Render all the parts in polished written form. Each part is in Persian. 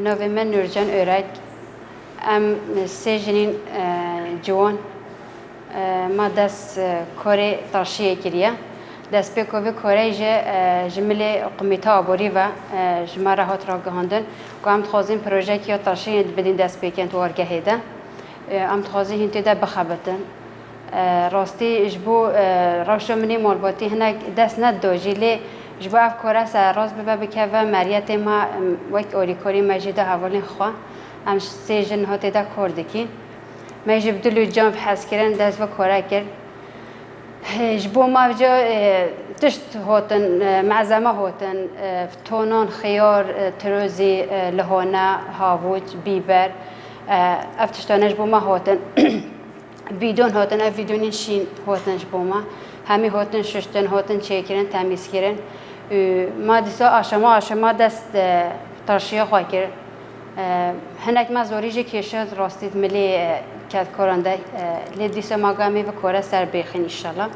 نوی من نورجان اورک ام سه جنین جوان ما دست کاری ترشیه کریه دست به کوی کاری جمله قمیتا آبوری و جمره هات را گهاندن که هم تخازین پروژه که ترشیه بدین دست بکن تو ارگه ده ام تخازین هنتی ده بخبتن راستی جبو روشو منی مالباتی هنگ دست نداجی لی جبو اف کاره سر راست بکه و مریت ما وقت آریکاری مجیده حوالین خواه ام سه جن هات ده کردکین ما جب دلو جان حس کردن دست و کاره کرد جبو ما بجا تشت هاتن معزمه هاتن تونان خيار تروزي لهونه هاوج بیبر افتشتانه جبو ما هاتن بیدون هاتن اف بیدونین شین هاتن جبو ما همی هاتن ششتن هاتن چیکرن تمیز کردن ما دیسا آشما دست ترشیه خواه کرد هنک ما زوریجی کشید راستید ملی کد کارنده لیدیس ما گامی و کار سر بخین انشالله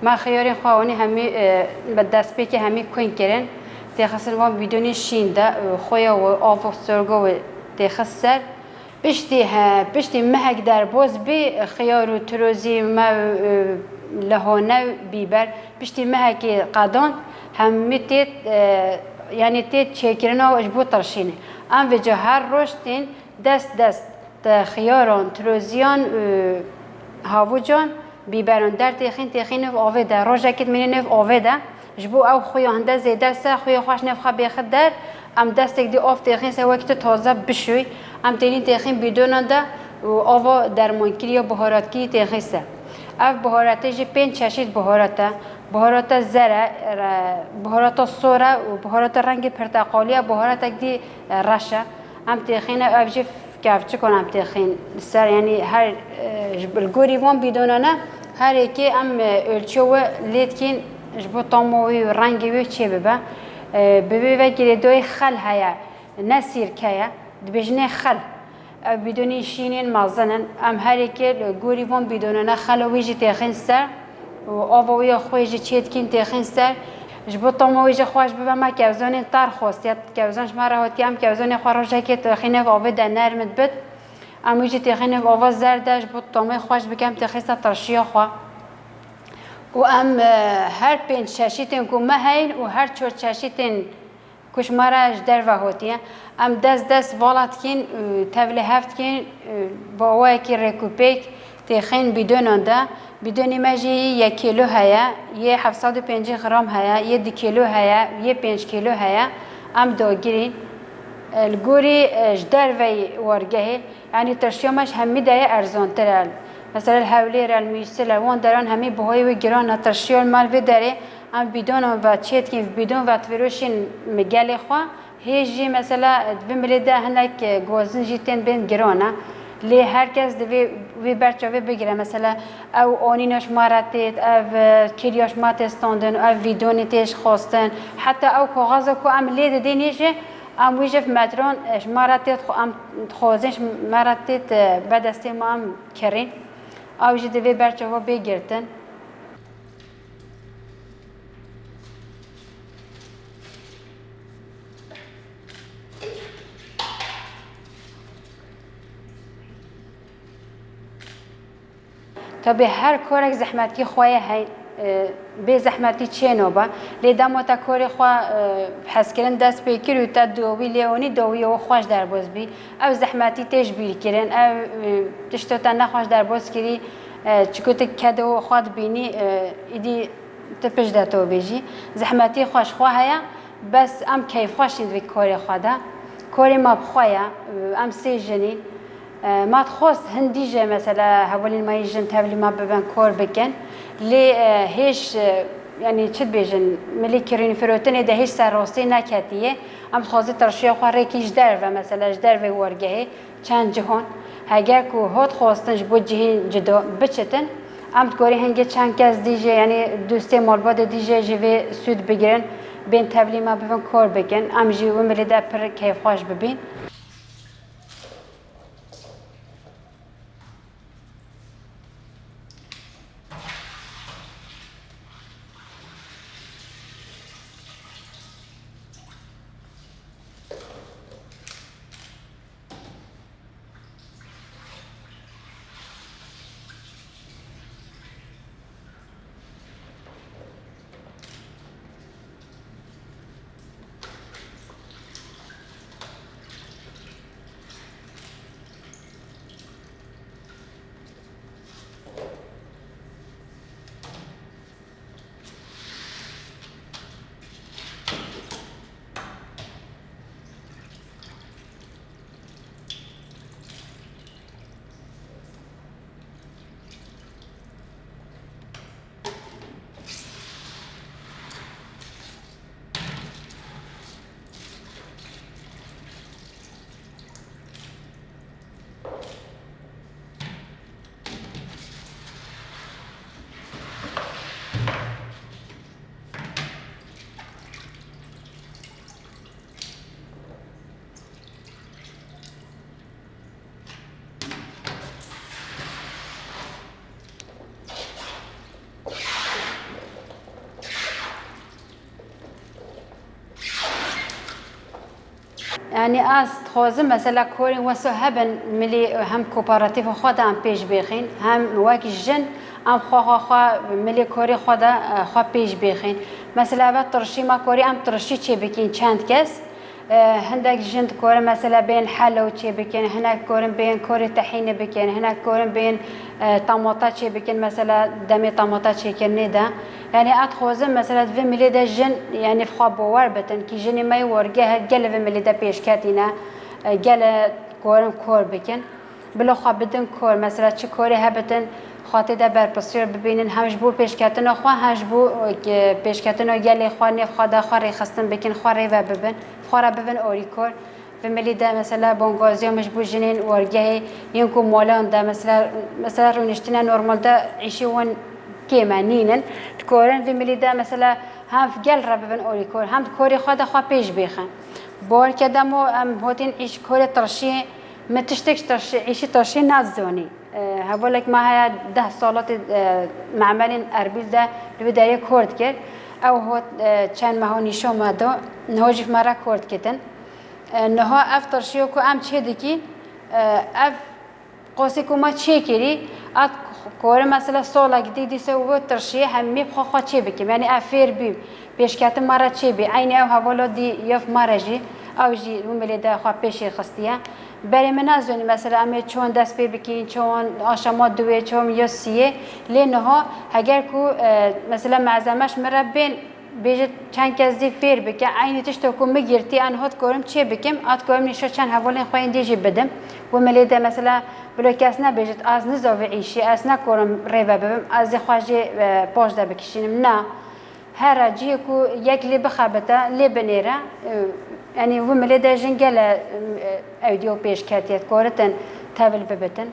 ما خیاری خواهانی همی به دست پی که همی کوین کردن تخصص ما بدون شینده خویا و آف سرگو و تخصص پشتی مهک در باز بی خیار و تروزی ما لهانه بیبر پشتی مهک قدان همی تیت یعنی تیت چکرنا و اجبو ترشینه ام وجه هر رشتین دست خیاران تروزیان هاوجان بیبران در تخین نف آوه ده روژه کت منی نف آوه ده جبو او خویا هنده زیده سه خویا خوش نف خواه بیخد در ام دستک دی آف تخین سه وقت تازه بشوی ام تینین تخین بیدونن ده و آوه درمانکری یا بهاراتکی تخین سه اف بهاراته جی پین چشید بهاراته بهارات زره بهارات سوره و بهارات رنگ پرتقالی بهارات دی رشه ام تخین افجی کافچه کنم تخین سر یعنی هر الگوری وان بیدونانه هر یکی ام ölçü لیدکین جبو طعموی و رنگی و چه ببه و گریدوی خل هیا نسیر کیا دبجنه خل بدونی شینین مازنن ام هر یکی الگوری وان بیدونانه خل ویجی تخین سر و آوایی خویجی چیتکین تخین سر جبو طعموی جه خوش ببه ما کوزان تر خواستید کوزانش ما راحت کم کوزان خواروشه که تخینه آوه در نرمت بد اما یه تخینه آواز زردش بود طعمه خوش بکم تخیسته ترشیه خواه و ام هر پنج ششیتن که مهین و هر چور ششیتن کش مرج در وحوتیه ام دست والات کن تولی هفت کن با اوه که رکوپیک تخین بدون ده بدونی مجی 1 کیلو هیا یه 750 گرم هیا یه 2 کیلو هیا یه 5 کیلو هیا ام داگیرین الگوری جدار وی ورگه یعنی ترشیمش همی دای ارزان ترال مثلا الحولی رال میسل وان دران همی بهای و گران ترشیل مال و داره ام بدون و چیت کیف بدون و تفروشین مگلی خوا هیچی مثلا دو ده هنک گوزن جیتن بین گرانه لی هر کس دوی برچاوی بگیره مثلا او آنینش مارتید او کریاش مات استاندن او ویدونی تیش خواستن حتی او کاغذ کو ام لی دینیشه ام ویجف مترون مارتید خو ام خوازش مارتید بدستی ما ام کرین او جی دوی برچاوی بگیرتن تا به هر کارک زحمتی خواهی هی به زحمتی چه نوبه لیدم تا کاری خواه حس کردن دست بکر و تا دوی لیونی دوی و خوش در باز بی او زحمتی تیش بیر کردن او تشتو تا نخوش در باز کری چکوت کدو خواد بینی ایدی تپش داتو بیجی زحمتی خوش خواه هیا بس ام کیف خوش این کاری خواده کاری ما بخواه ام سی جنین ما تخواست هندیجه مثلا حوالین ما یجن تبلی ما ببن کار بکن لی هیچ یعنی چه بیجن ملی کرینی فروتنه ده هیچ سرراستی نکتیه ام خواستی ترشیه خواه ریکیش در و مثلا در و ورگه چند جهان اگر که هات خواستنش بود جهین جدا بچتن ام تگاری هنگه چند کس دیجه یعنی دوستی مالباد دیجه جوی سود بگیرن بین تبلی ما ببن کار بکن ام جیو ملی ده پر کیف خوش ببین يعني خوازم مثلا كوري وسو هبن ملي هم كوباراتيف خدا هم پیش بخین هم وقت جن ام خوا ملي كوري خدا خوا پیش بخین مثلا وقت ترشی ما كوري ام ترشی چه بکین چند کس هندك جند كوري مثلا بين حلو چه بكين هناك كورن بين كوري طحينه بكين هناك كورن بين طماطه چه بكين مثلا دمي طماطه چه كني ده يعني اتخوزم مثلا في ملي ده جن يعني في خاب ور بتن كي جني ما يورجه قال في ملي ده بيش كاتينا قال كورن كور بكين بلو خاب بدن كور مثلا چه كوري هبتن خاطر ده بر بسیار ببینن همش بو پیشکتن خو همش بو پیشکتن گلی خوانی خدا خاری خستن بکن خاری و ببن خورا ببن اوریکور و ملی ده مثلا بونگازی مش بو جنین ورگه ينكو مولان ده مثلا رونشتنا نورمال ده عيشي ون كيمانينن تكورن في ملی ده مثلا هم في گل را ببن اوریکور هم کوری خدا خو پیش بخن بار کدمو ام هوتین عيش کوری ترشی ما تشتكش ترشي عيشي ترشي نازوني هقول لك ما هي 10 سالات معمل اربيل ده البدايه كورد كر او هو كان ما هو نشو ما دو نهوجي في مره كورد كتن انه افتر شيوكو ام تشدكي اف قوسيكو ما تشيكري ات كور مثلا سولا جديد يسوي ترشيح همي بخو تشي بك يعني افير بي بيشكات مره تشي بي عيني او هقولو دي يف مرجي او جي وملي ده خو بيشي خستيا برای من از اونی مثلا امی چون دست پی بکین چون آشامات دوی چون یاسیه لینها اگر کو مثلا معزمش مربین بیشتر چند کسی فیر بکن عینی تشت کو مگیرتی آن هات کارم چه بکم آت کارم نیشت چند حوالین خواهی دیجی بدم و ملیده مثلا بلو کس نبیشت از نزاوی عیشی از نکارم ریوه ببم از خواهی پاش ده بکشینم نه هر جی کو یک لی بخابته لی بنیره يعني هم اللي دا جنجل اوديو بيش كاتيات كورتن تابل ببتن